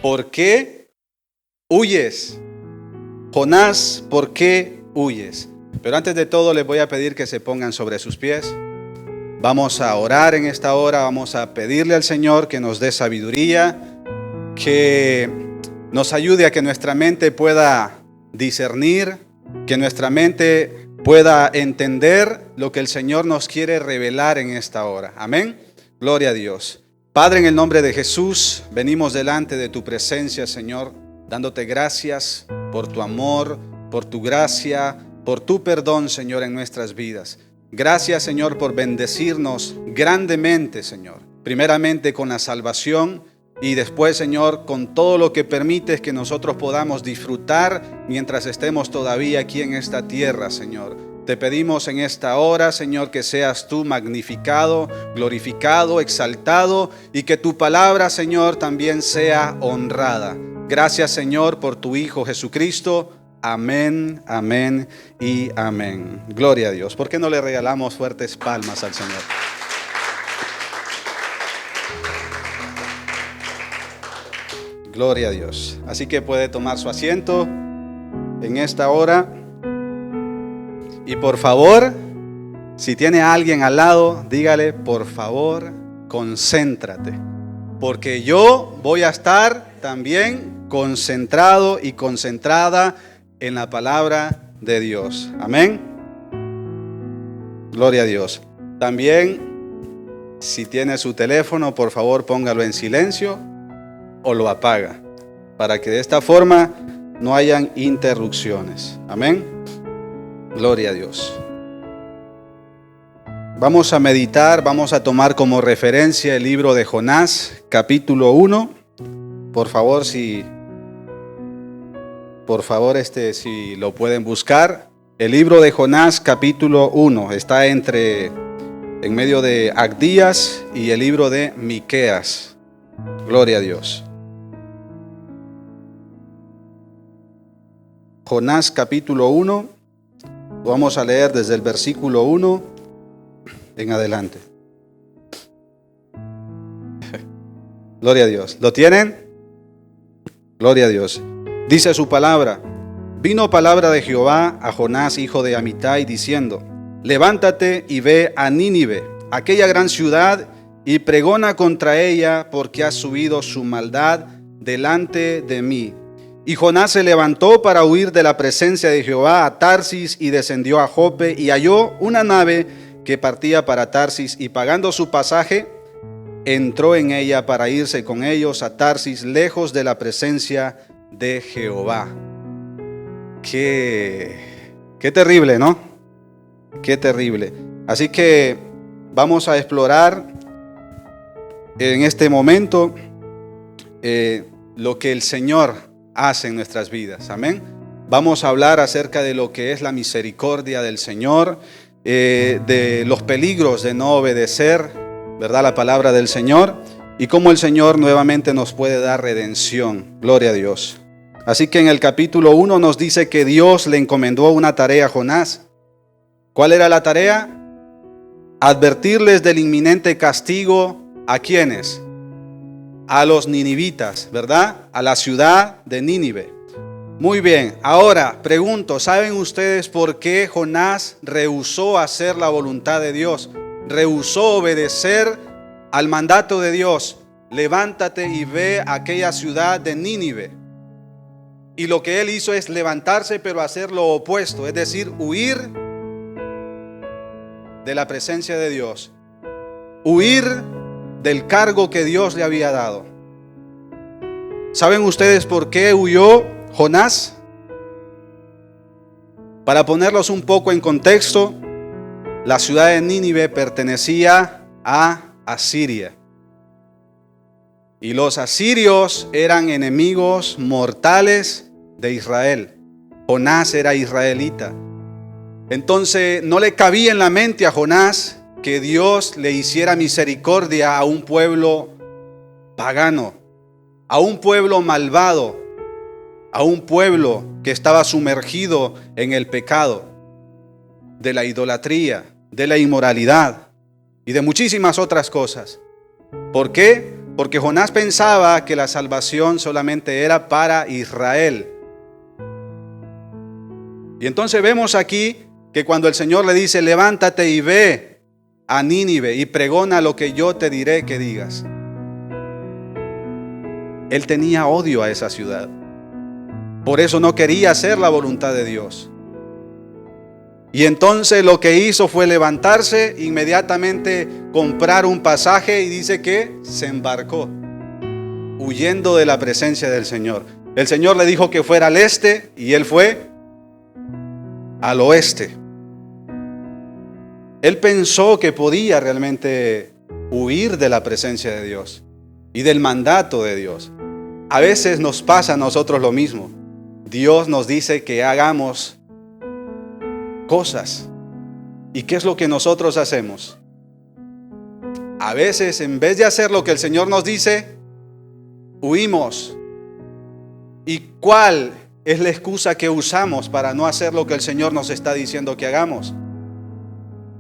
¿por qué huyes? Jonás, ¿por qué huyes? Pero antes de todo les voy a pedir que se pongan sobre sus pies. Vamos a orar en esta hora, vamos a pedirle al Señor que nos dé sabiduría, que nos ayude a que nuestra mente pueda discernir, que nuestra mente pueda entender lo que el Señor nos quiere revelar en esta hora. Amén. Gloria a Dios. Padre, en el nombre de Jesús, venimos delante de tu presencia, Señor, dándote gracias por tu amor, por tu gracia, por tu perdón, Señor, en nuestras vidas. Gracias, Señor, por bendecirnos grandemente, Señor. Primeramente con la salvación y después, Señor, con todo lo que permites que nosotros podamos disfrutar mientras estemos todavía aquí en esta tierra, Señor. Te pedimos en esta hora, Señor, que seas tú magnificado, glorificado, exaltado y que tu palabra, Señor, también sea honrada. Gracias, Señor, por tu Hijo Jesucristo. Amén, amén y amén. Gloria a Dios. ¿Por qué no le regalamos fuertes palmas al Señor? Gloria a Dios. Así que puede tomar su asiento en esta hora. Y por favor, si tiene a alguien al lado, dígale, por favor, concéntrate. Porque yo voy a estar también concentrado y concentrada en la palabra de Dios. Amén. Gloria a Dios. También, si tiene su teléfono, por favor, póngalo en silencio o lo apaga, para que de esta forma no hayan interrupciones. Amén. Gloria a Dios. Vamos a meditar, vamos a tomar como referencia el libro de Jonás, capítulo 1. Por favor, si lo pueden buscar. El libro de Jonás, capítulo 1, está en medio de Abdías y el libro de Miqueas. Gloria a Dios. Jonás, capítulo 1. Vamos a leer desde el versículo 1 en adelante. Gloria a Dios. ¿Lo tienen? Gloria a Dios. Dice su palabra: vino palabra de Jehová a Jonás, hijo de Amitai, diciendo: levántate y ve a Nínive, aquella gran ciudad, y pregona contra ella, porque ha subido su maldad delante de mí. Y Jonás se levantó para huir de la presencia de Jehová a Tarsis y descendió a Jope y halló una nave que partía para Tarsis y pagando su pasaje entró en ella para irse con ellos a Tarsis, lejos de la presencia de Jehová. Qué terrible, ¿no? Qué terrible. Así que vamos a explorar en este momento lo que el Señor hace en nuestras vidas. Amén. Vamos a hablar acerca de lo que es la misericordia del Señor, de los peligros de no obedecer, ¿verdad?, la palabra del Señor, y cómo el Señor nuevamente nos puede dar redención. Gloria a Dios. Así que en el capítulo 1 nos dice que Dios le encomendó una tarea a Jonás. ¿Cuál era la tarea? Advertirles del inminente castigo. ¿A quiénes? A los ninivitas, ¿verdad? A la ciudad de Nínive. Muy bien, ahora pregunto, ¿saben ustedes por qué Jonás rehusó hacer la voluntad de Dios? Rehusó obedecer al mandato de Dios. Levántate y ve a aquella ciudad de Nínive. Y lo que él hizo es levantarse, pero hacer lo opuesto, es decir, huir de la presencia de Dios. Huir del cargo que Dios le había dado. ¿Saben ustedes por qué huyó Jonás? Para ponerlos un poco en contexto, la ciudad de Nínive pertenecía a Asiria. Y los asirios eran enemigos mortales de Israel. Jonás era israelita. Entonces no le cabía en la mente a Jonás que Dios le hiciera misericordia a un pueblo pagano, a un pueblo malvado, a un pueblo que estaba sumergido en el pecado, de la idolatría, de la inmoralidad y de muchísimas otras cosas. ¿Por qué? porque Jonás pensaba que la salvación solamente era para Israel. Y entonces vemos aquí que cuando el Señor le dice, levántate y ve a Nínive y pregona lo que yo te diré que digas. Él tenía odio a esa ciudad. Por eso no quería hacer la voluntad de Dios. Y entonces lo que hizo fue levantarse, inmediatamente comprar un pasaje y dice que se embarcó, huyendo de la presencia del Señor. El Señor le dijo que fuera al este y él fue al oeste. Él pensó que podía realmente huir de la presencia de Dios y del mandato de Dios. A veces nos pasa a nosotros lo mismo. Dios nos dice que hagamos cosas. ¿Y qué es lo que nosotros hacemos? A veces, en vez de hacer lo que el Señor nos dice, huimos. ¿Y cuál es la excusa que usamos para no hacer lo que el Señor nos está diciendo que hagamos?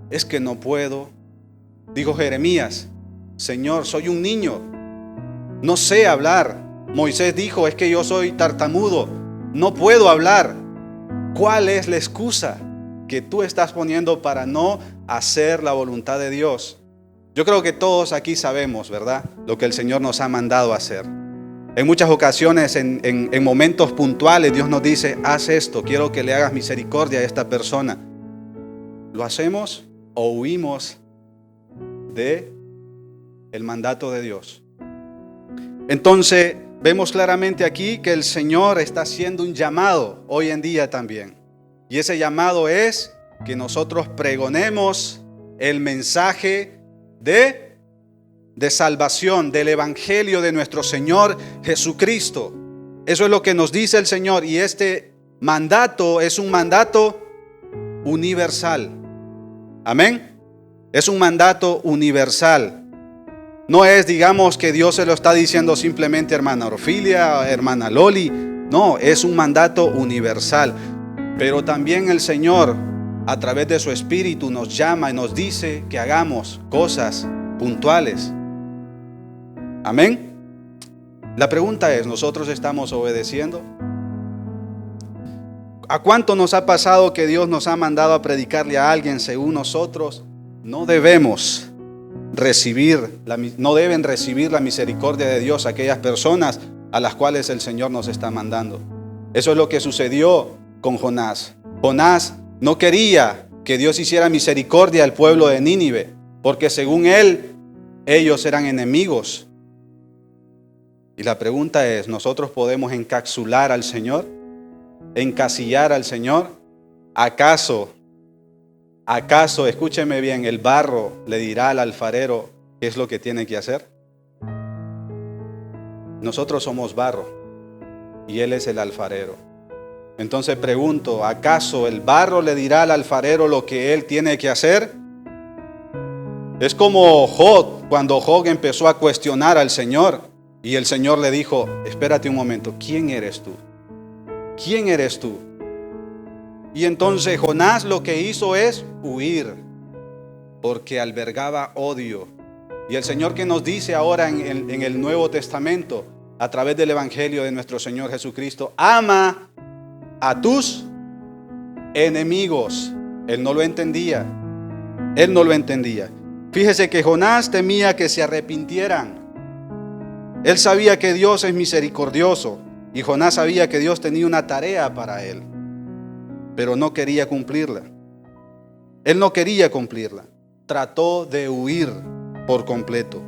Es que no puedo. Dijo Jeremías, Señor, soy un niño, no sé hablar. Moisés dijo, es que yo soy tartamudo, no puedo hablar. ¿Cuál es la excusa que tú estás poniendo para no hacer la voluntad de Dios? Yo creo que todos aquí sabemos, ¿verdad?, lo que el Señor nos ha mandado a hacer. En muchas ocasiones, en momentos puntuales, Dios nos dice, haz esto, quiero que le hagas misericordia a esta persona. ¿Lo hacemos o huimos de el mandato de Dios? Entonces, vemos claramente aquí que el Señor está haciendo un llamado hoy en día también. Y ese llamado es que nosotros pregonemos el mensaje de salvación, del evangelio de nuestro Señor Jesucristo. Eso es lo que nos dice el Señor. Y este mandato es un mandato universal. Amén. Es un mandato universal. No es, digamos, que Dios se lo está diciendo simplemente a hermana Orfilia, a hermana Loli. No, es un mandato universal. Pero también el Señor, a través de su Espíritu, nos llama y nos dice que hagamos cosas puntuales. Amén. La pregunta es, ¿nosotros estamos obedeciendo? ¿A cuánto nos ha pasado que Dios nos ha mandado a predicarle a alguien según nosotros? No deben recibir la misericordia de Dios aquellas personas a las cuales el Señor nos está mandando. Eso es lo que sucedió con Jonás. Jonás no quería que Dios hiciera misericordia al pueblo de Nínive, porque según él, ellos eran enemigos. Y la pregunta es, ¿nosotros podemos encapsular al Señor? ¿Encasillar al Señor? ¿Acaso, escúcheme bien, el barro le dirá al alfarero qué es lo que tiene que hacer? Nosotros somos barro y Él es el alfarero. Entonces pregunto, ¿acaso el barro le dirá al alfarero lo que él tiene que hacer? Es como Job, cuando Job empezó a cuestionar al Señor y el Señor le dijo, espérate un momento, ¿quién eres tú? ¿Quién eres tú? Y entonces Jonás lo que hizo es huir, porque albergaba odio. Y el Señor que nos dice ahora en el Nuevo Testamento, a través del Evangelio de nuestro Señor Jesucristo, ama a tus enemigos. Él no lo entendía. Él no lo entendía. Fíjese que Jonás temía que se arrepintieran. Él sabía que Dios es misericordioso y Jonás sabía que Dios tenía una tarea para él, pero no quería cumplirla. Él no quería cumplirla. Trató de huir por completo.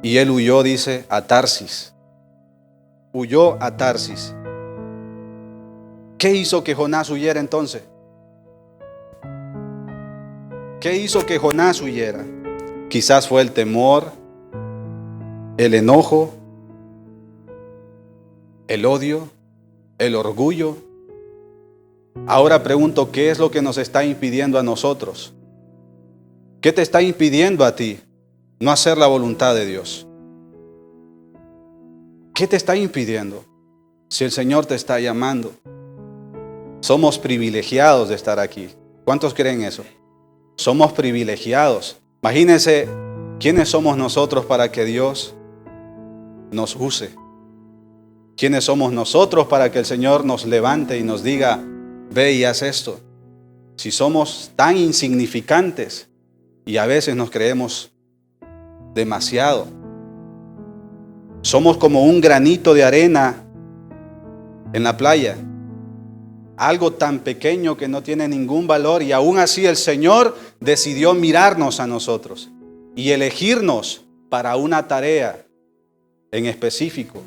Y él huyó, dice, a Tarsis. Huyó a Tarsis. ¿Qué hizo que Jonás huyera entonces? ¿Qué hizo que Jonás huyera? Quizás fue el temor, el enojo, el odio, el orgullo. Ahora pregunto, ¿qué es lo que nos está impidiendo a nosotros? ¿Qué te está impidiendo a ti no hacer la voluntad de Dios? ¿Qué te está impidiendo? Si el Señor te está llamando. Somos privilegiados de estar aquí. ¿Cuántos creen eso? Somos privilegiados. Imagínense ¿Quiénes somos nosotros para que Dios nos use? ¿Quiénes somos nosotros para que el Señor nos levante y nos diga, ve y haz esto? Si somos tan insignificantes y a veces nos creemos demasiado. Somos como un granito de arena en la playa. Algo tan pequeño que no tiene ningún valor, y aún así el Señor decidió mirarnos a nosotros y elegirnos para una tarea en específico.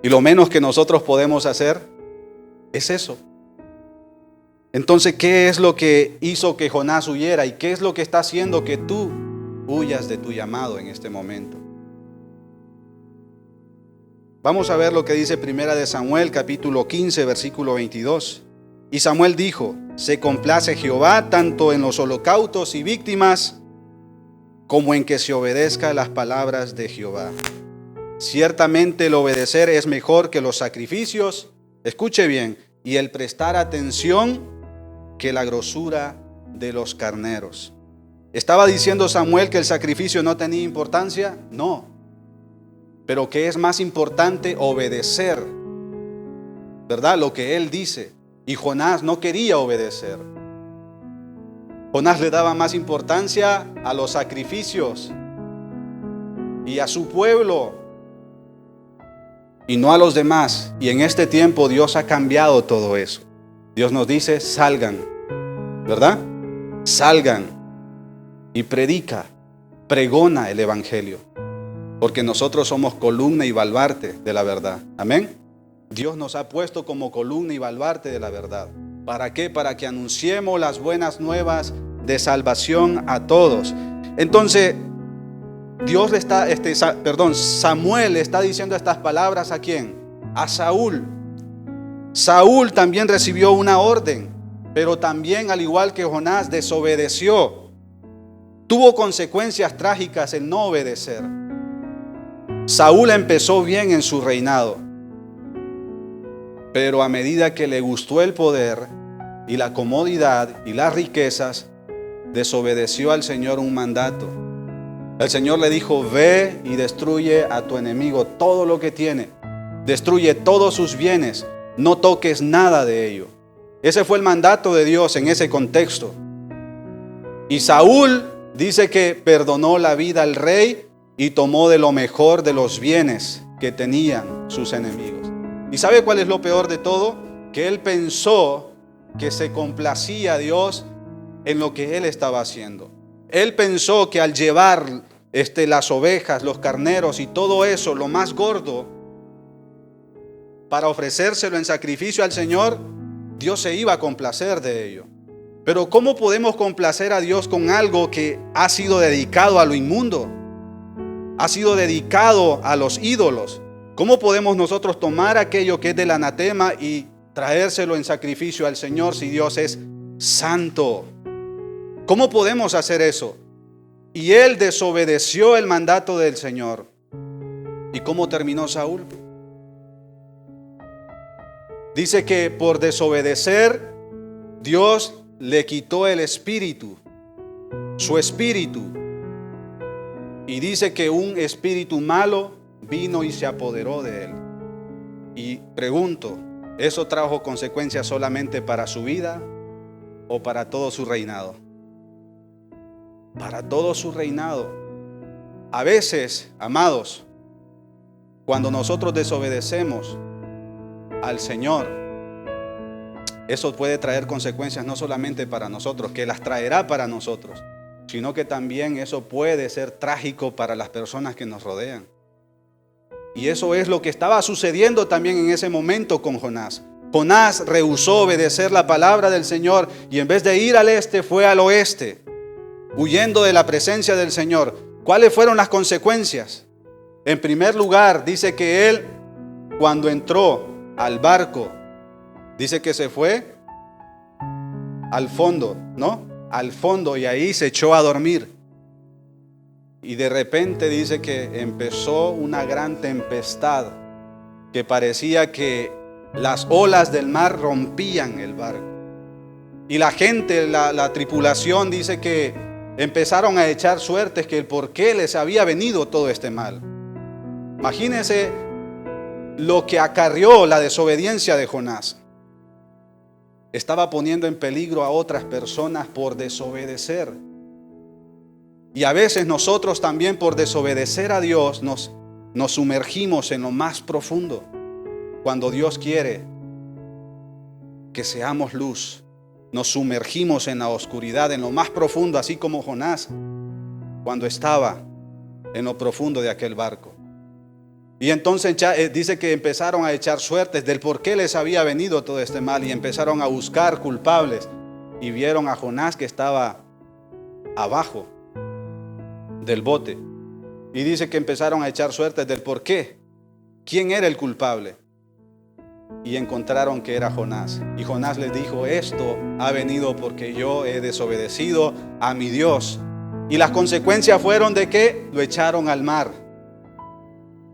Y lo menos que nosotros podemos hacer es eso. Entonces, ¿qué es lo que hizo que Jonás huyera? ¿Y qué es lo que está haciendo que tú huyas de tu llamado en este momento? Vamos a ver lo que dice Primera de Samuel, capítulo 15, versículo 22. Y Samuel dijo, se complace Jehová tanto en los holocaustos y víctimas, como en que se obedezca las palabras de Jehová. Ciertamente el obedecer es mejor que los sacrificios, escuche bien, y el prestar atención que la grosura de los carneros. ¿Estaba diciendo Samuel que el sacrificio no tenía importancia? No. Pero que es más importante obedecer, ¿verdad? Lo que él dice. Y Jonás no quería obedecer. Jonás le daba más importancia a los sacrificios y a su pueblo y no a los demás. Y en este tiempo Dios ha cambiado todo eso. Dios nos dice, salgan, ¿verdad? Salgan y pregona el evangelio, porque nosotros somos columna y baluarte de la verdad. Amén. Dios nos ha puesto como columna y baluarte de la verdad. ¿Para qué? Para que anunciemos las buenas nuevas de salvación a todos. Entonces, Samuel le está diciendo estas palabras ¿a quién? A Saúl. Saúl también recibió una orden, pero también, al igual que Jonás, desobedeció. Tuvo consecuencias trágicas el no obedecer. Saúl empezó bien en su reinado, pero a medida que le gustó el poder y la comodidad y las riquezas, desobedeció al Señor un mandato. El Señor le dijo, ve y destruye a tu enemigo todo lo que tiene. Destruye todos sus bienes, no toques nada de ello. Ese fue el mandato de Dios en ese contexto. Y Saúl dice que perdonó la vida al rey y tomó de lo mejor de los bienes que tenían sus enemigos. ¿Y sabe cuál es lo peor de todo? Que él pensó que se complacía a Dios en lo que él estaba haciendo. Él pensó que al llevar las ovejas, los carneros y todo eso, lo más gordo, para ofrecérselo en sacrificio al Señor, Dios se iba a complacer de ello. Pero ¿cómo podemos complacer a Dios con algo que ha sido dedicado a lo inmundo? Ha sido dedicado a los ídolos. ¿Cómo podemos nosotros tomar aquello que es del anatema y traérselo en sacrificio al Señor si Dios es santo? ¿Cómo podemos hacer eso? Y él desobedeció el mandato del Señor. ¿Y cómo terminó Saúl? Dice que por desobedecer, Dios le quitó el espíritu, su espíritu. Y dice que un espíritu malo vino y se apoderó de él. Y pregunto, ¿eso trajo consecuencias solamente para su vida o para todo su reinado? Para todo su reinado. A veces, amados, cuando nosotros desobedecemos al Señor, eso puede traer consecuencias no solamente para nosotros, que las traerá para nosotros, sino que también eso puede ser trágico para las personas que nos rodean. Y eso es lo que estaba sucediendo también en ese momento con Jonás. Jonás rehusó obedecer la palabra del Señor y en vez de ir al este fue al oeste, huyendo de la presencia del Señor. ¿Cuáles fueron las consecuencias? En primer lugar, dice que él, cuando entró al barco, dice que se fue al fondo, ¿no? Al fondo, y ahí se echó a dormir. Y de repente dice que empezó una gran tempestad, que parecía que las olas del mar rompían el barco. Y la gente, la tripulación, dice que empezaron a echar suertes que el por qué les había venido todo este mal. Imagínense lo que acarrió la desobediencia de Jonás. Estaba poniendo en peligro a otras personas por desobedecer. Y a veces nosotros también por desobedecer a Dios nos sumergimos en lo más profundo, cuando Dios quiere que seamos luz. Nos sumergimos en la oscuridad, en lo más profundo, así como Jonás cuando estaba en lo profundo de aquel barco. Y entonces dice que empezaron a echar suertes del por qué les había venido todo este mal, y empezaron a buscar culpables, y vieron a Jonás que estaba abajo del bote. Y dice que empezaron a echar suertes del por qué, quién era el culpable. Y encontraron que era Jonás. Y Jonás les dijo: esto ha venido porque yo he desobedecido a mi Dios. Y las consecuencias fueron de que lo echaron al mar.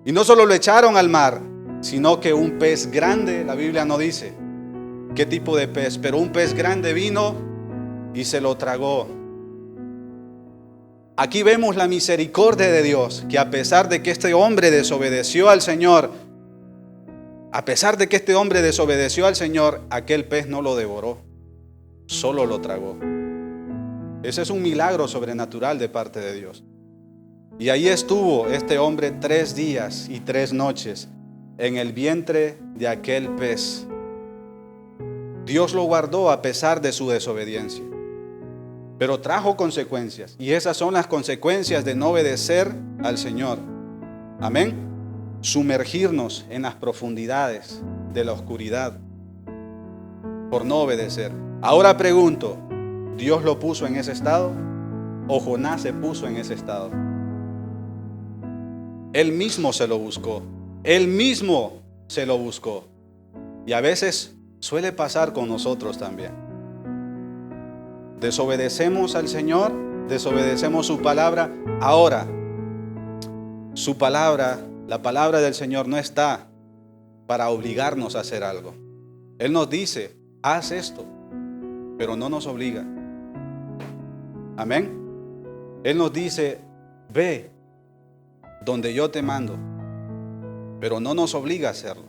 Y no solo lo echaron al mar, sino que un pez grande, la Biblia no dice qué tipo de pez, pero un pez grande vino y se lo tragó. Aquí vemos la misericordia de Dios, que a pesar de que este hombre desobedeció al Señor, aquel pez no lo devoró, solo lo tragó. Ese es un milagro sobrenatural de parte de Dios. Y ahí estuvo este hombre 3 días y 3 noches en el vientre de aquel pez. Dios lo guardó a pesar de su desobediencia, pero trajo consecuencias, y esas son las consecuencias de no obedecer al Señor. Amén. Sumergirnos en las profundidades de la oscuridad por no obedecer. Ahora pregunto, ¿Dios lo puso en ese estado o Jonás se puso en ese estado? Él mismo se lo buscó. Él mismo se lo buscó. Y a veces suele pasar con nosotros también. Desobedecemos al Señor, desobedecemos su palabra. Ahora, su palabra, la palabra del Señor no está para obligarnos a hacer algo. Él nos dice: haz esto, pero no nos obliga. Amén. Él nos dice: ve donde yo te mando, pero no nos obliga a hacerlo.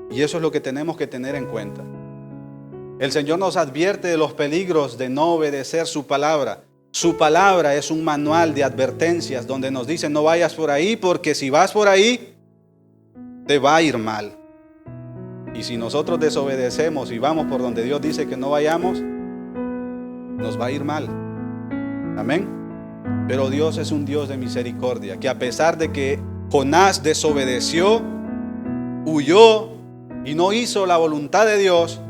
Y eso es lo que tenemos que tener en cuenta. El Señor nos advierte de los peligros de no obedecer su palabra. Su palabra es un manual de advertencias donde nos dice: no vayas por ahí, porque si vas por ahí, te va a ir mal. Y si nosotros desobedecemos y vamos por donde Dios dice que no vayamos, nos va a ir mal. Amén. Pero Dios es un Dios de misericordia, que a pesar de que Jonás desobedeció, huyó y no hizo la voluntad de Dios,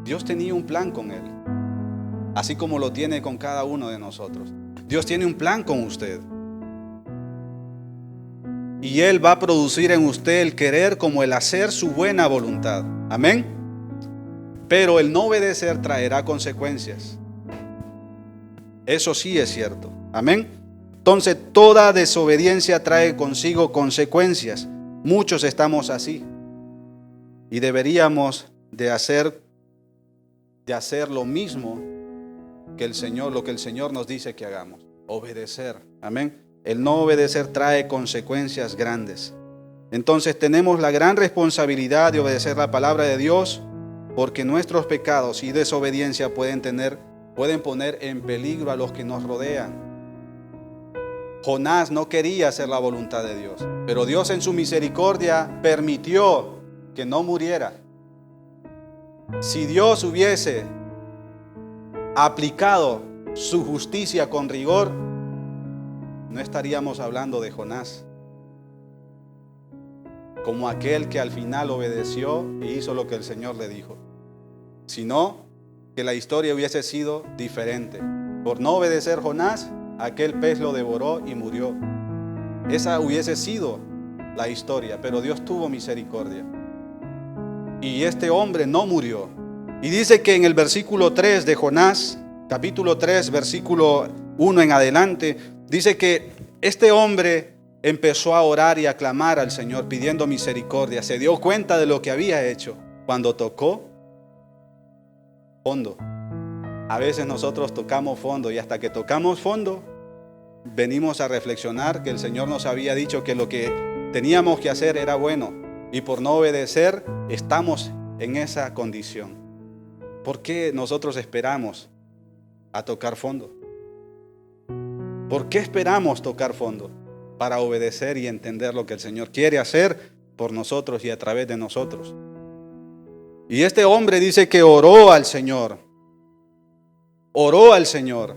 Dios tenía un plan con él, así como lo tiene con cada uno de nosotros. Dios tiene un plan con usted, y Él va a producir en usted el querer como el hacer su buena voluntad. Amén. Pero el no obedecer traerá consecuencias. Eso sí es cierto. Amén. Entonces toda desobediencia trae consigo consecuencias. Muchos estamos así. Y deberíamos de hacer lo mismo que el Señor, lo que el Señor nos dice que hagamos. Obedecer. Amén. El no obedecer trae consecuencias grandes. Entonces tenemos la gran responsabilidad de obedecer la palabra de Dios, porque nuestros pecados y desobediencia pueden poner en peligro a los que nos rodean. Jonás no quería hacer la voluntad de Dios, pero Dios en su misericordia permitió que no muriera. Si Dios hubiese aplicado su justicia con rigor, no estaríamos hablando de Jonás como aquel que al final obedeció e hizo lo que el Señor le dijo, sino que la historia hubiese sido diferente. Por no obedecer Jonás, aquel pez lo devoró y murió. Esa hubiese sido la historia, pero Dios tuvo misericordia. Y este hombre no murió. Y dice que en el versículo 3 de Jonás, capítulo 3, versículo 1 en adelante, dice que este hombre empezó a orar y a clamar al Señor pidiendo misericordia. Se dio cuenta de lo que había hecho cuando tocó fondo. A veces nosotros tocamos fondo y hasta que tocamos fondo, venimos a reflexionar que el Señor nos había dicho que lo que teníamos que hacer era bueno y por no obedecer estamos en esa condición. ¿Por qué nosotros esperamos a tocar fondo? ¿Por qué esperamos tocar fondo? Para obedecer y entender lo que el Señor quiere hacer por nosotros y a través de nosotros. Y este hombre dice que oró al Señor. Oró al Señor.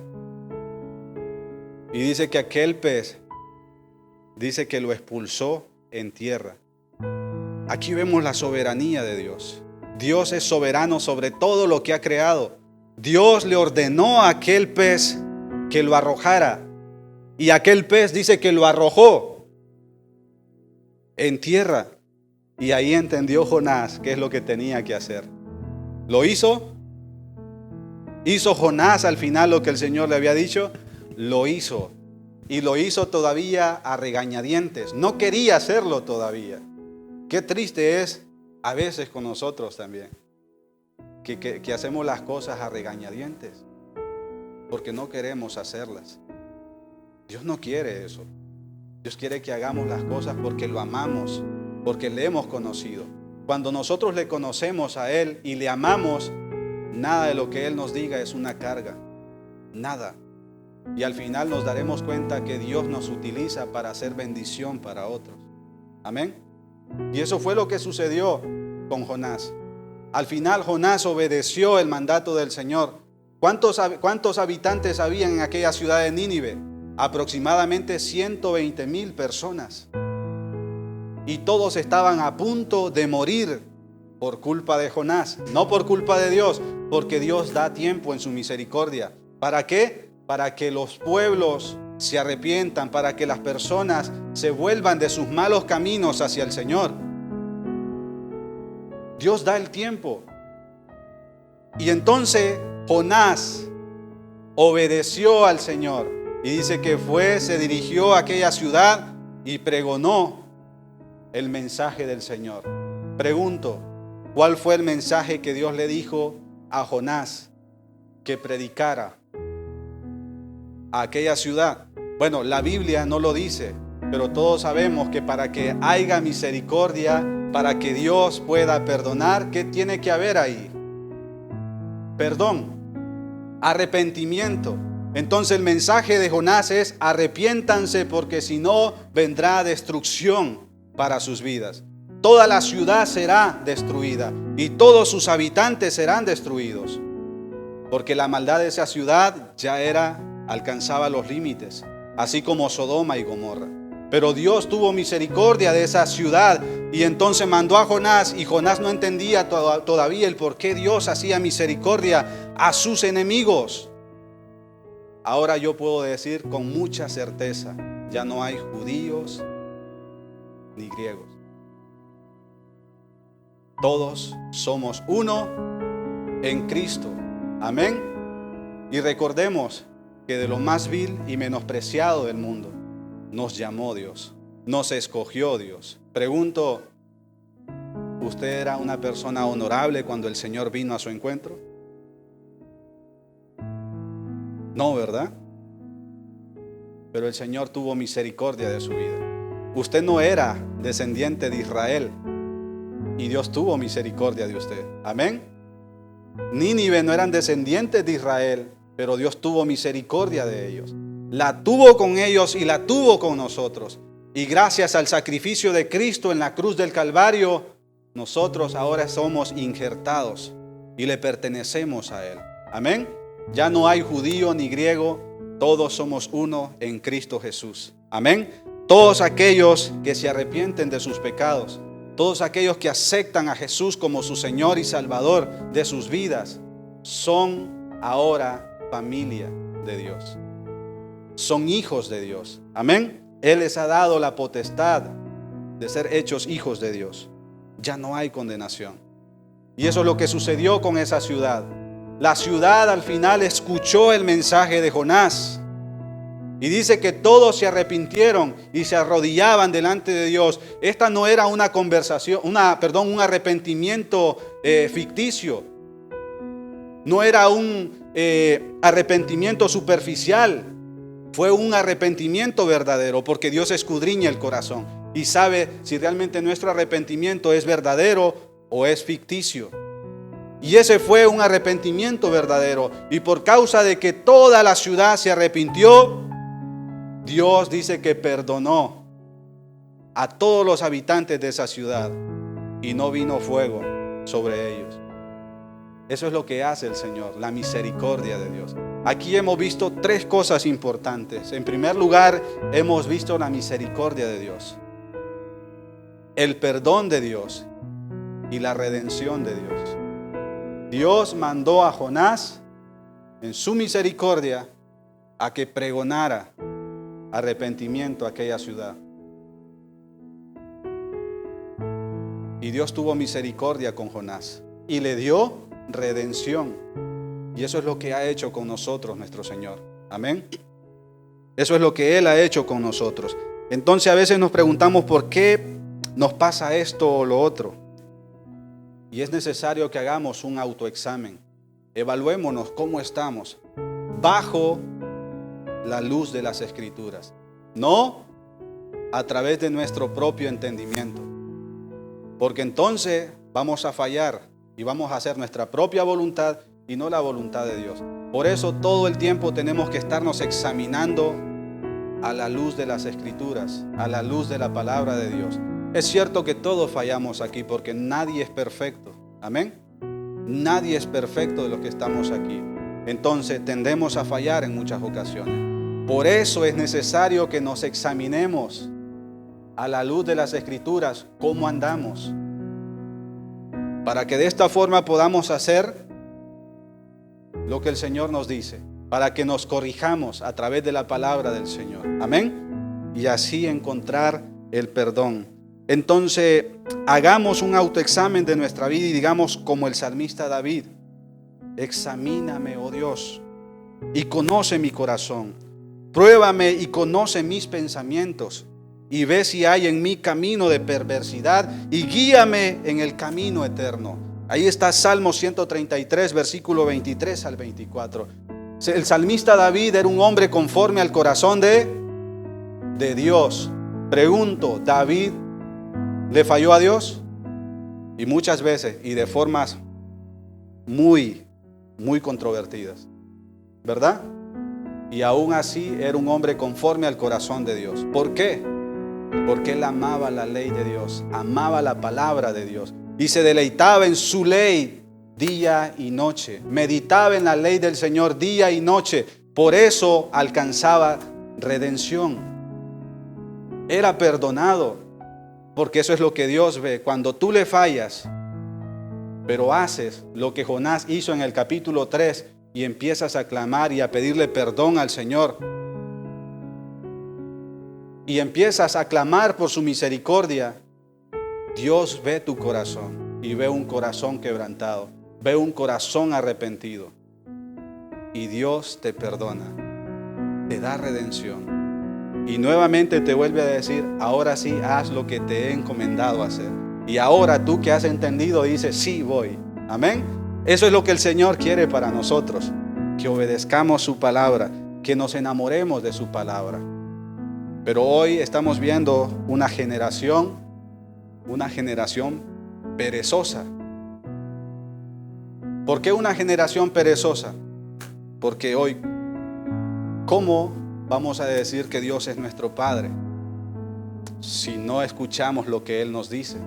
Y dice que aquel pez, dice que lo expulsó en tierra. Aquí vemos la soberanía de Dios. Dios es soberano sobre todo lo que ha creado. Dios le ordenó a aquel pez que lo arrojara. Y aquel pez dice que lo arrojó en tierra. Y ahí entendió Jonás qué es lo que tenía que hacer. ¿Lo hizo? ¿Hizo Jonás al final lo que el Señor le había dicho? Lo hizo. Y lo hizo todavía a regañadientes. No quería hacerlo todavía. Qué triste es a veces con nosotros también. Que hacemos las cosas a regañadientes. Porque no queremos hacerlas. Dios no quiere eso. Dios quiere que hagamos las cosas porque lo amamos. Porque le hemos conocido. Cuando nosotros le conocemos a Él y le amamos, nada de lo que Él nos diga es una carga. Nada. Y al final nos daremos cuenta que Dios nos utiliza para hacer bendición para otros. Amén. Y eso fue lo que sucedió con Jonás. Al final Jonás obedeció el mandato del Señor. ¿Cuántos habitantes había en aquella ciudad de Nínive? Aproximadamente 120,000 personas. Y todos estaban a punto de morir por culpa de Jonás. No por culpa de Dios, porque Dios da tiempo en su misericordia. ¿Para qué? Para que los pueblos se arrepientan, para que las personas se vuelvan de sus malos caminos hacia el Señor. Dios da el tiempo. Y entonces Jonás obedeció al Señor. Y dice que se dirigió a aquella ciudad y pregonó el mensaje del Señor. Pregunto, ¿cuál fue el mensaje que Dios le dijo a Jonás que predicara a aquella ciudad? Bueno, la Biblia no lo dice, pero todos sabemos que para que haya misericordia, para que Dios pueda perdonar, ¿qué tiene que haber ahí? Perdón, arrepentimiento. Entonces el mensaje de Jonás es: arrepiéntanse, porque si no vendrá destrucción para sus vidas. Toda la ciudad será destruida y todos sus habitantes serán destruidos, porque la maldad de esa ciudad ya alcanzaba los límites, así como Sodoma y Gomorra. Pero Dios tuvo misericordia de esa ciudad y entonces mandó a Jonás, y Jonás no entendía todavía el por qué Dios hacía misericordia a sus enemigos. Ahora yo puedo decir con mucha certeza, ya no hay judíos ni griegos. Todos somos uno en Cristo. Amén. Y recordemos que de lo más vil y menospreciado del mundo nos llamó Dios, nos escogió Dios. Pregunto, ¿usted era una persona honorable cuando el Señor vino a su encuentro? No, ¿verdad? Pero el Señor tuvo misericordia de su vida. Usted no era descendiente de Israel y Dios tuvo misericordia de usted. Amén. Nínive no eran descendientes de Israel, pero Dios tuvo misericordia de ellos. La tuvo con ellos y la tuvo con nosotros. Y gracias al sacrificio de Cristo en la cruz del Calvario, nosotros ahora somos injertados y le pertenecemos a Él. Amén. Ya no hay judío ni griego, todos somos uno en Cristo Jesús. Amén. Todos aquellos que se arrepienten de sus pecados, todos aquellos que aceptan a Jesús como su Señor y Salvador de sus vidas, son ahora familia de Dios. Son hijos de Dios. Amén. Él les ha dado la potestad de ser hechos hijos de Dios. Ya no hay condenación. Y eso es lo que sucedió con esa ciudad. La ciudad al final escuchó el mensaje de Jonás. Y dice que todos se arrepintieron y se arrodillaban delante de Dios. Esta no era una conversación, un arrepentimiento ficticio. No era un arrepentimiento superficial, fue un arrepentimiento verdadero, porque Dios escudriña el corazón y sabe si realmente nuestro arrepentimiento es verdadero o es ficticio. Y ese fue un arrepentimiento verdadero, y por causa de que toda la ciudad se arrepintió, Dios dice que perdonó a todos los habitantes de esa ciudad y no vino fuego sobre ellos. Eso es lo que hace el Señor, la misericordia de Dios. Aquí hemos visto tres cosas importantes. En primer lugar, hemos visto la misericordia de Dios, el perdón de Dios y la redención de Dios. Dios mandó a Jonás en su misericordia a que pregonara arrepentimiento a aquella ciudad. Y Dios tuvo misericordia con Jonás y le dio redención. Y eso es lo que ha hecho con nosotros nuestro Señor. Amén. Eso es lo que Él ha hecho con nosotros. Entonces a veces nos preguntamos por qué nos pasa esto o lo otro. Y es necesario que hagamos un autoexamen. Evaluémonos cómo estamos bajo la luz de las Escrituras, no a través de nuestro propio entendimiento. Porque entonces vamos a fallar y vamos a hacer nuestra propia voluntad y no la voluntad de Dios. Por eso todo el tiempo tenemos que estarnos examinando a la luz de las Escrituras, a la luz de la palabra de Dios. Es cierto que todos fallamos aquí porque nadie es perfecto. Amén. Nadie es perfecto de los que estamos aquí. Entonces tendemos a fallar en muchas ocasiones. Por eso es necesario que nos examinemos a la luz de las Escrituras cómo andamos, para que de esta forma podamos hacer lo que el Señor nos dice, para que nos corrijamos a través de la palabra del Señor. Amén. Y así encontrar el perdón. Entonces, hagamos un autoexamen de nuestra vida y digamos como el salmista David: examíname, oh Dios, y conoce mi corazón. Pruébame y conoce mis pensamientos, y ve si hay en mí camino de perversidad, y guíame en el camino eterno. Ahí está Salmo 133, versículo 23 al 24. El salmista David era un hombre conforme al corazón de Dios. Pregunto, ¿David le falló a Dios? Y muchas veces, y de formas muy controvertidas, ¿verdad? Y aún así era un hombre conforme al corazón de Dios. ¿Por qué? Porque él amaba la ley de Dios, amaba la palabra de Dios y se deleitaba en su ley día y noche. Meditaba en la ley del Señor día y noche. Por eso alcanzaba redención. Era perdonado, porque eso es lo que Dios ve. Cuando tú le fallas, pero haces lo que Jonás hizo en el capítulo 3 y empiezas a clamar y a pedirle perdón al Señor, y empiezas a clamar por su misericordia, Dios ve tu corazón y ve un corazón quebrantado, ve un corazón arrepentido, y Dios te perdona, te da redención y nuevamente te vuelve a decir: ahora sí, haz lo que te he encomendado hacer. Y ahora tú que has entendido dices: sí, voy. Amén. Eso es lo que el Señor quiere para nosotros, que obedezcamos su palabra, que nos enamoremos de su palabra. Pero hoy estamos viendo una generación perezosa. ¿Por qué una generación perezosa? Porque hoy, ¿cómo vamos a decir que Dios es nuestro Padre si no escuchamos lo que Él nos dice?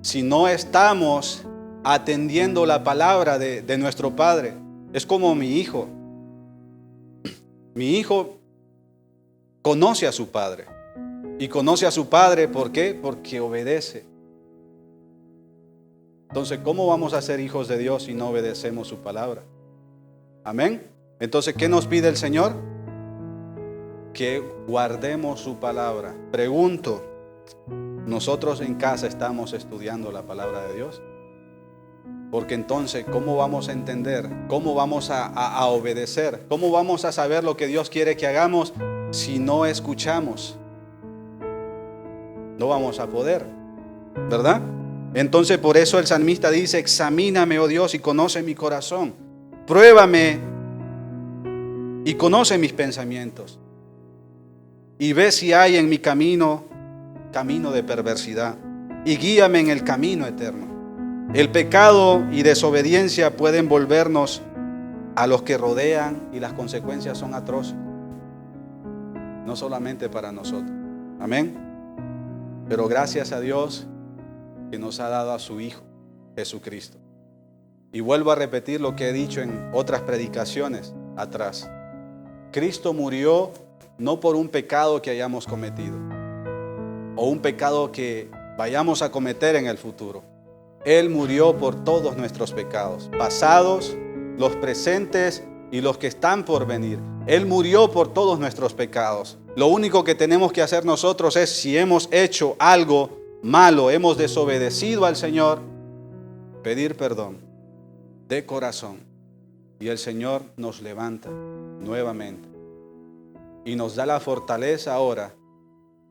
Si no estamos atendiendo la palabra de nuestro Padre. Es como mi hijo. Mi hijo conoce a su padre. Y conoce a su padre, ¿por qué? Porque obedece. Entonces, ¿cómo vamos a ser hijos de Dios si no obedecemos su palabra? Amén. Entonces, ¿qué nos pide el Señor? Que guardemos su palabra. Pregunto, ¿nosotros en casa estamos estudiando la palabra de Dios? Porque entonces, ¿cómo vamos a entender? ¿Cómo vamos a obedecer? ¿Cómo vamos a saber lo que Dios quiere que hagamos si no escuchamos? No vamos a poder, ¿verdad? Entonces por eso el salmista dice: examíname, oh Dios, y conoce mi corazón. Pruébame y conoce mis pensamientos. Y ve si hay en mi camino de perversidad. Y guíame en el camino eterno. El pecado y desobediencia pueden volvernos a los que rodean y las consecuencias son atroces. No solamente para nosotros. Amén. Pero gracias a Dios que nos ha dado a su Hijo, Jesucristo. Y vuelvo a repetir lo que he dicho en otras predicaciones atrás. Cristo murió no por un pecado que hayamos cometido o un pecado que vayamos a cometer en el futuro. Él murió por todos nuestros pecados, pasados, los presentes y los que están por venir. Él murió por todos nuestros pecados. Lo único que tenemos que hacer nosotros es, si hemos hecho algo malo, hemos desobedecido al Señor, pedir perdón de corazón. Y el Señor nos levanta nuevamente y nos da la fortaleza ahora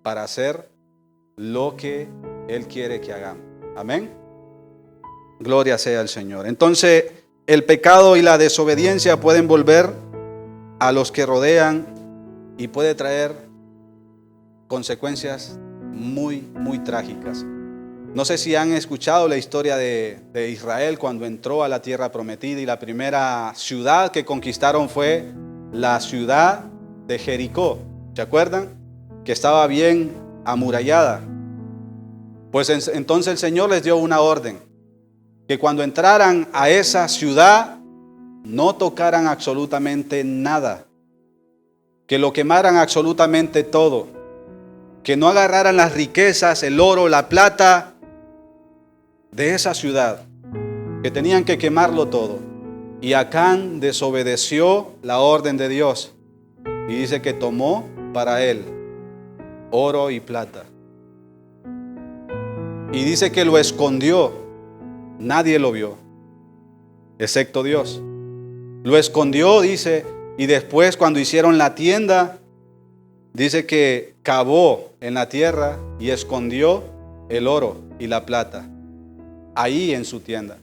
para hacer lo que Él quiere que hagamos. Amén. Gloria sea al Señor. Entonces, el pecado y la desobediencia pueden volver a los que rodean y puede traer consecuencias muy trágicas. No sé si han escuchado la historia de Israel cuando entró a la tierra prometida, y la primera ciudad que conquistaron fue la ciudad de Jericó. ¿Se acuerdan? Que estaba bien amurallada. Pues entonces el Señor les dio una orden, que cuando entraran a esa ciudad no tocaran absolutamente nada, que lo quemaran absolutamente todo, que no agarraran las riquezas, el oro, la plata de esa ciudad, que tenían que quemarlo todo. Y Acán desobedeció la orden de Dios y dice que tomó para él oro y plata. Y dice que lo escondió. Nadie lo vio, excepto Dios. Lo escondió, dice, y después cuando hicieron la tienda, dice que cavó en la tierra y escondió el oro y la plata ahí en su tienda.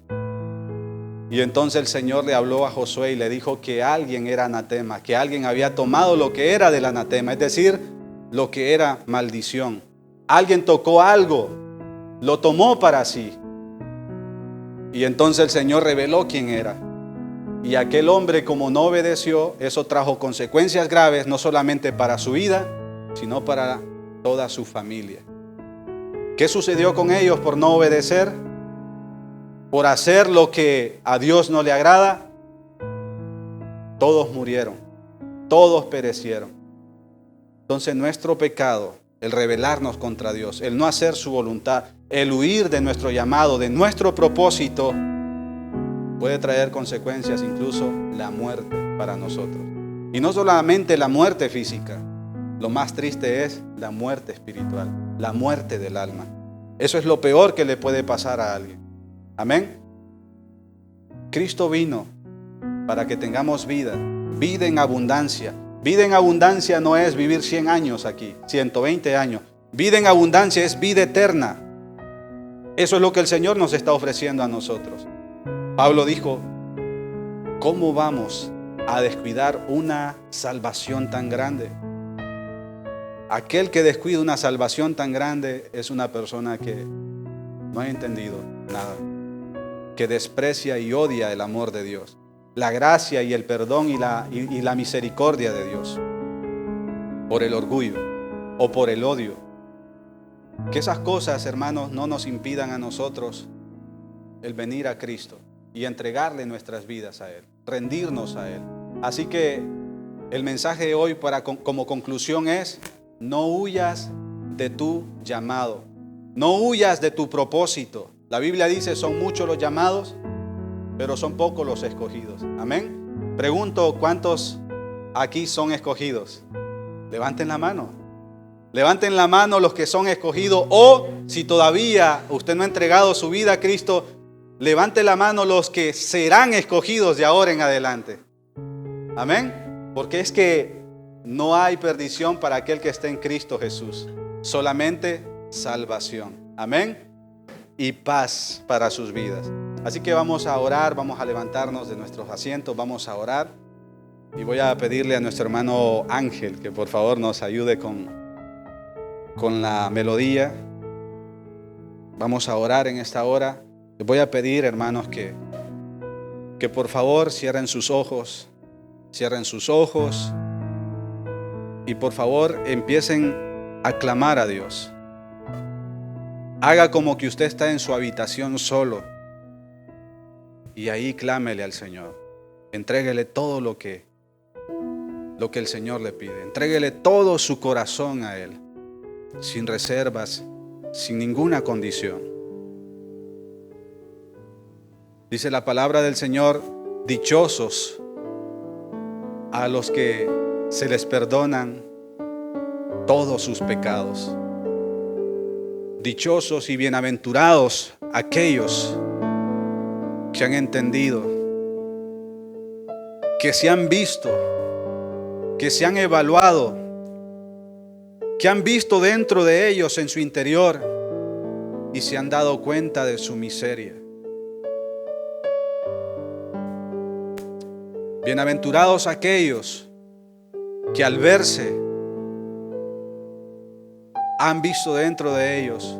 Y entonces el Señor le habló a Josué y le dijo que alguien era anatema, que alguien había tomado lo que era del anatema, es decir, lo que era maldición. Alguien tocó algo, lo tomó para sí. Y entonces el Señor reveló quién era. Y aquel hombre, como no obedeció, eso trajo consecuencias graves, no solamente para su vida, sino para toda su familia. ¿Qué sucedió con ellos por no obedecer? Por hacer lo que a Dios no le agrada. Todos murieron, todos perecieron. Entonces nuestro pecado, el rebelarnos contra Dios, el no hacer su voluntad, el huir de nuestro llamado, de nuestro propósito, puede traer consecuencias, incluso la muerte para nosotros. Y no solamente la muerte física, lo más triste es la muerte espiritual, la muerte del alma. Eso es lo peor que le puede pasar a alguien. Amén. Cristo vino para que tengamos vida, vida en abundancia. Vida en abundancia no es vivir 100 años aquí, 120 años. Vida en abundancia es vida eterna. Eso es lo que el Señor nos está ofreciendo a nosotros. Pablo dijo, ¿cómo vamos a descuidar una salvación tan grande? Aquel que descuida una salvación tan grande es una persona que no ha entendido nada, que desprecia y odia el amor de Dios, la gracia y el perdón y la misericordia de Dios, por el orgullo o por el odio. Que esas cosas, hermanos, no nos impidan a nosotros el venir a Cristo y entregarle nuestras vidas a Él, rendirnos a Él. Así que el mensaje de hoy como conclusión es: no huyas de tu llamado, no huyas de tu propósito. La Biblia dice, son muchos los llamados, pero son pocos los escogidos. Amén. Pregunto, ¿cuántos aquí son escogidos? Levanten la mano. Levanten la mano los que son escogidos, o si todavía usted no ha entregado su vida a Cristo, levante la mano los que serán escogidos de ahora en adelante. Amén. Porque es que no hay perdición para aquel que esté en Cristo Jesús, solamente salvación. Amén. Y paz para sus vidas. Así que vamos a orar, vamos a levantarnos de nuestros asientos, vamos a orar. Y voy a pedirle a nuestro hermano Ángel que por favor nos ayude con la melodía. Vamos a orar en esta hora. Les voy a pedir, hermanos, que por favor cierren sus ojos. Cierren sus ojos. Y por favor empiecen a clamar a Dios. Haga como que usted está en su habitación solo. Y ahí clámele al Señor. Entréguele todo lo que el Señor le pide. Entréguele todo su corazón a Él. Sin reservas, sin ninguna condición. Dice la palabra del Señor: dichosos a los que se les perdonan todos sus pecados. Dichosos y bienaventurados aquellos que han entendido, que se han visto, que se han evaluado, que han visto dentro de ellos en su interior y se han dado cuenta de su miseria. Bienaventurados aquellos que al verse han visto dentro de ellos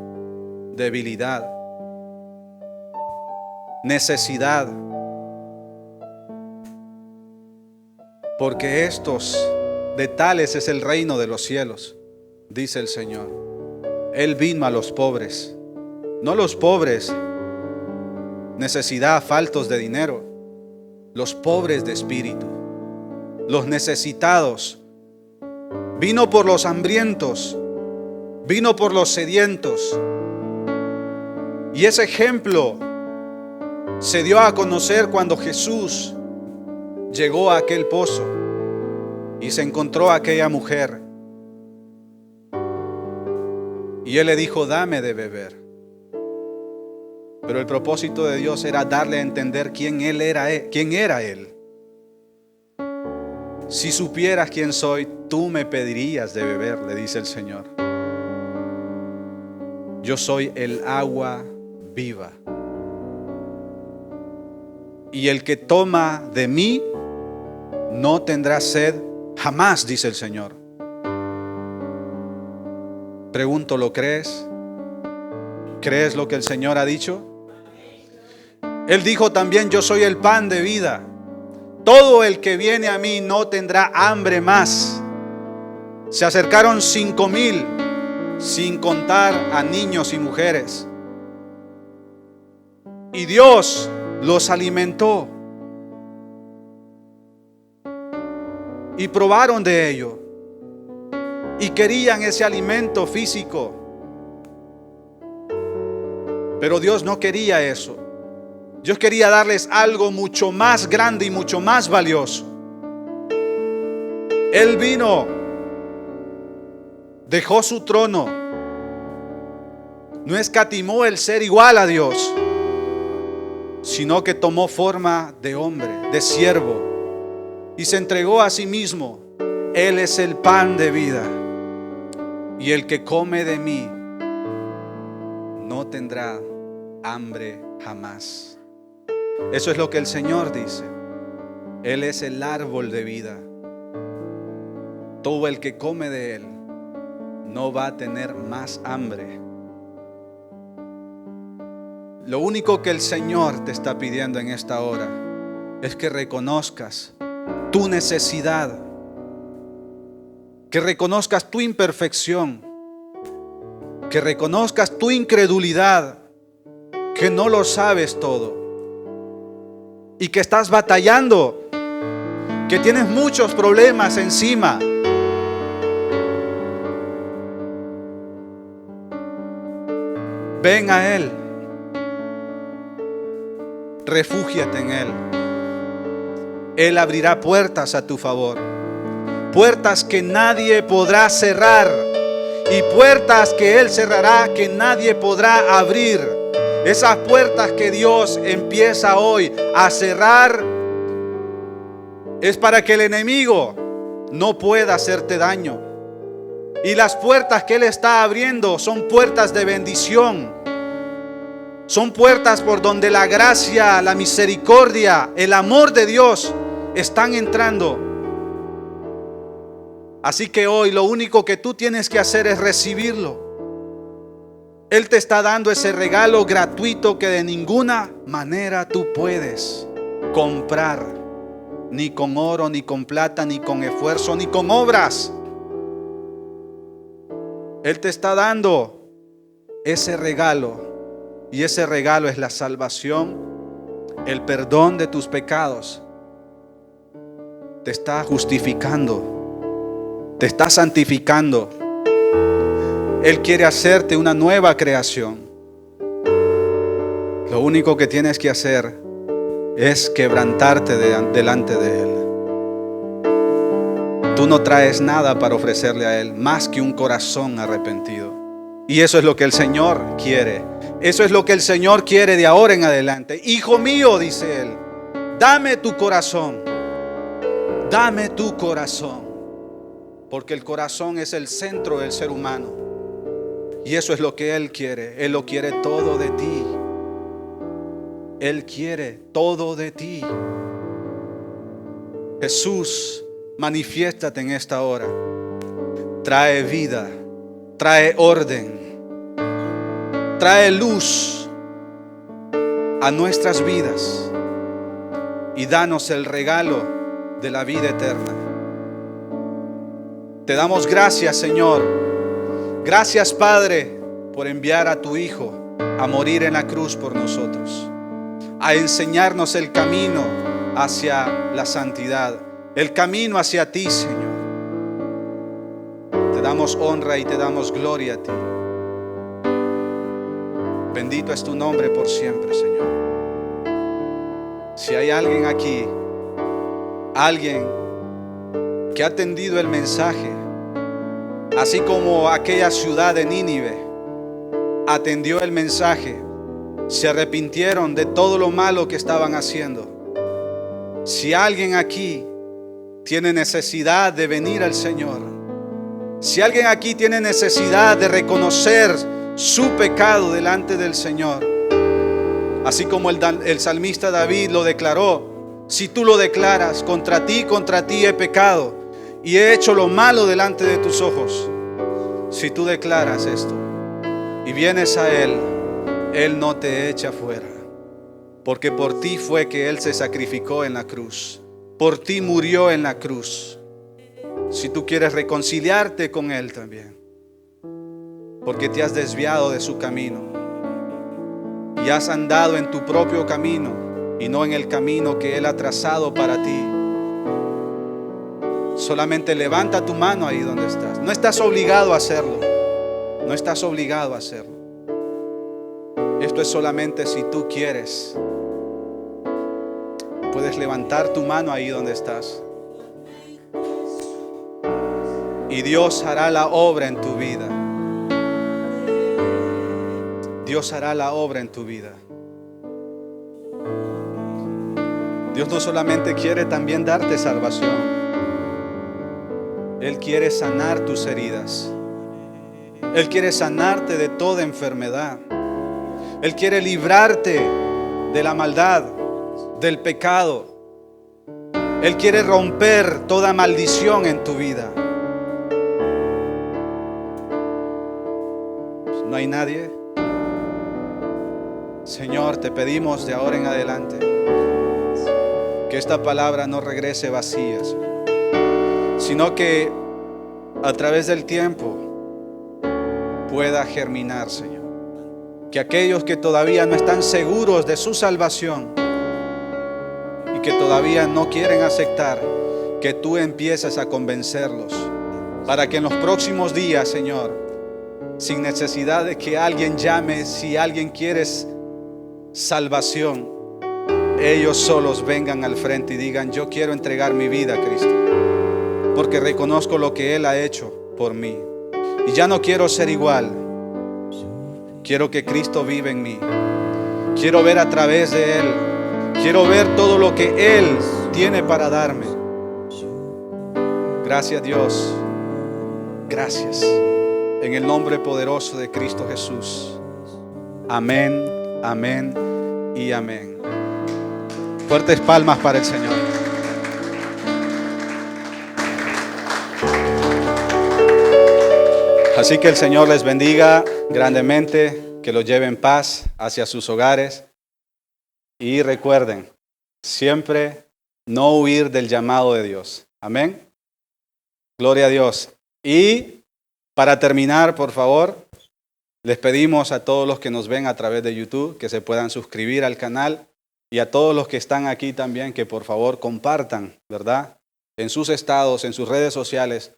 debilidad, necesidad, porque de tales es el reino de los cielos, dice el Señor. Él vino a los pobres, no los pobres, necesidad, faltos de dinero, los pobres de espíritu, los necesitados. Vino por los hambrientos, vino por los sedientos. Y ese ejemplo se dio a conocer cuando Jesús llegó a aquel pozo y se encontró a aquella mujer. Y Él le dijo: dame de beber. Pero el propósito de Dios era darle a entender quién era Él. Si supieras quién soy, tú me pedirías de beber, le dice el Señor. Yo soy el agua viva. Y el que toma de mí no tendrá sed jamás, dice el Señor. Pregunto, ¿lo crees? ¿Crees lo que el Señor ha dicho? Él dijo también: yo soy el pan de vida. Todo el que viene a mí no tendrá hambre más. Se acercaron 5,000, sin contar a niños y mujeres. Y Dios los alimentó. Y probaron de ello. Y querían ese alimento físico. Pero Dios no quería eso. Dios quería darles algo mucho más grande y mucho más valioso. Él vino, dejó su trono, no escatimó el ser igual a Dios, sino que tomó forma de hombre, de siervo, y se entregó a sí mismo. Él es el pan de vida, y el que come de mí no tendrá hambre jamás. Eso es lo que el Señor dice. Él es el árbol de vida. Todo el que come de Él no va a tener más hambre. Lo único que el Señor te está pidiendo en esta hora es que reconozcas tu necesidad, que reconozcas tu imperfección, que reconozcas tu incredulidad, que no lo sabes todo y que estás batallando, que tienes muchos problemas encima. Ven a Él, refúgiate en Él. Él abrirá puertas a tu favor, puertas que nadie podrá cerrar, y puertas que Él cerrará que nadie podrá abrir. Esas puertas que Dios empieza hoy a cerrar es para que el enemigo no pueda hacerte daño. Y las puertas que Él está abriendo son puertas de bendición, Son puertas por donde la gracia, la misericordia, el amor de Dios están entrando. Así que hoy lo único que tú tienes que hacer es recibirlo. Él te está dando ese regalo gratuito que de ninguna manera tú puedes comprar. Ni con oro, ni con plata, ni con esfuerzo, ni con obras. Él te está dando ese regalo. Y ese regalo es la salvación, el perdón de tus pecados. Te está justificando, te está santificando. Él quiere hacerte una nueva creación. Lo único que tienes que hacer es quebrantarte delante de Él. Tú no traes nada para ofrecerle a Él más que un corazón arrepentido. Y eso es lo que el Señor quiere. Eso es lo que el Señor quiere de ahora en adelante. Hijo mío, dice Él, dame tu corazón. Dame tu corazón. Porque el corazón es el centro del ser humano. Y eso es lo que Él quiere. Él lo quiere todo de ti. Él quiere todo de ti. Jesús, manifiéstate en esta hora. Trae vida, trae orden, trae luz a nuestras vidas y danos el regalo de la vida eterna. Te damos gracias, Señor. Gracias, Padre, por enviar a tu Hijo a morir en la cruz por nosotros, a enseñarnos el camino hacia la santidad, el camino hacia ti, Señor. Te damos honra y te damos gloria a ti. Bendito es tu nombre por siempre, Señor. Si hay alguien aquí, alguien que ha atendido el mensaje, así como aquella ciudad de Nínive atendió el mensaje, se arrepintieron de todo lo malo que estaban haciendo. Si alguien aquí tiene necesidad de venir al Señor, si alguien aquí tiene necesidad de reconocer su pecado delante del Señor, así como el salmista David lo declaró, si tú lo declaras, contra ti he pecado y he hecho lo malo delante de tus ojos. Si tú declaras esto y vienes a Él, Él no te echa fuera, porque por ti fue que Él se sacrificó en la cruz, por ti murió en la cruz. Si tú quieres reconciliarte con Él también, porque te has desviado de su camino y has andado en tu propio camino y no en el camino que Él ha trazado para ti, solamente levanta tu mano ahí donde estás. No estás obligado a hacerlo. No estás obligado a hacerlo. Esto es solamente si tú quieres. Puedes levantar tu mano ahí donde estás. Y Dios hará la obra en tu vida. Dios hará la obra en tu vida. Dios no solamente quiere también darte salvación. Él quiere sanar tus heridas. Él quiere sanarte de toda enfermedad. Él quiere librarte de la maldad, del pecado. Él quiere romper toda maldición en tu vida. ¿No hay nadie? Señor, te pedimos de ahora en adelante que esta palabra no regrese vacía, Señor, sino que a través del tiempo pueda germinar, Señor. Que aquellos que todavía no están seguros de su salvación y que todavía no quieren aceptar, que tú empieces a convencerlos, para que en los próximos días, Señor, sin necesidad de que alguien llame, si alguien quiere salvación, ellos solos vengan al frente y digan: yo quiero entregar mi vida a Cristo, porque reconozco lo que Él ha hecho por mí y ya no quiero ser igual. Quiero que Cristo vive en mí. Quiero ver a través de Él. Quiero ver todo lo que Él tiene para darme. Gracias, Dios. Gracias. En el nombre poderoso de Cristo Jesús. Amén Amén y amén. Fuertes palmas para el Señor. Así que el Señor les bendiga grandemente, que los lleve en paz hacia sus hogares. Y recuerden, siempre no huir del llamado de Dios. Amén. Gloria a Dios. Y para terminar, por favor, les pedimos a todos los que nos ven a través de YouTube que se puedan suscribir al canal y a todos los que están aquí también que por favor compartan, ¿verdad? En sus estados, en sus redes sociales,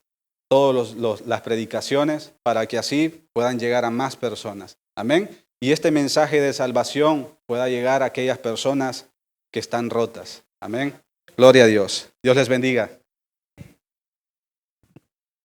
todas las predicaciones para que así puedan llegar a más personas. Amén. Y este mensaje de salvación pueda llegar a aquellas personas que están rotas. Amén. Gloria a Dios. Dios les bendiga.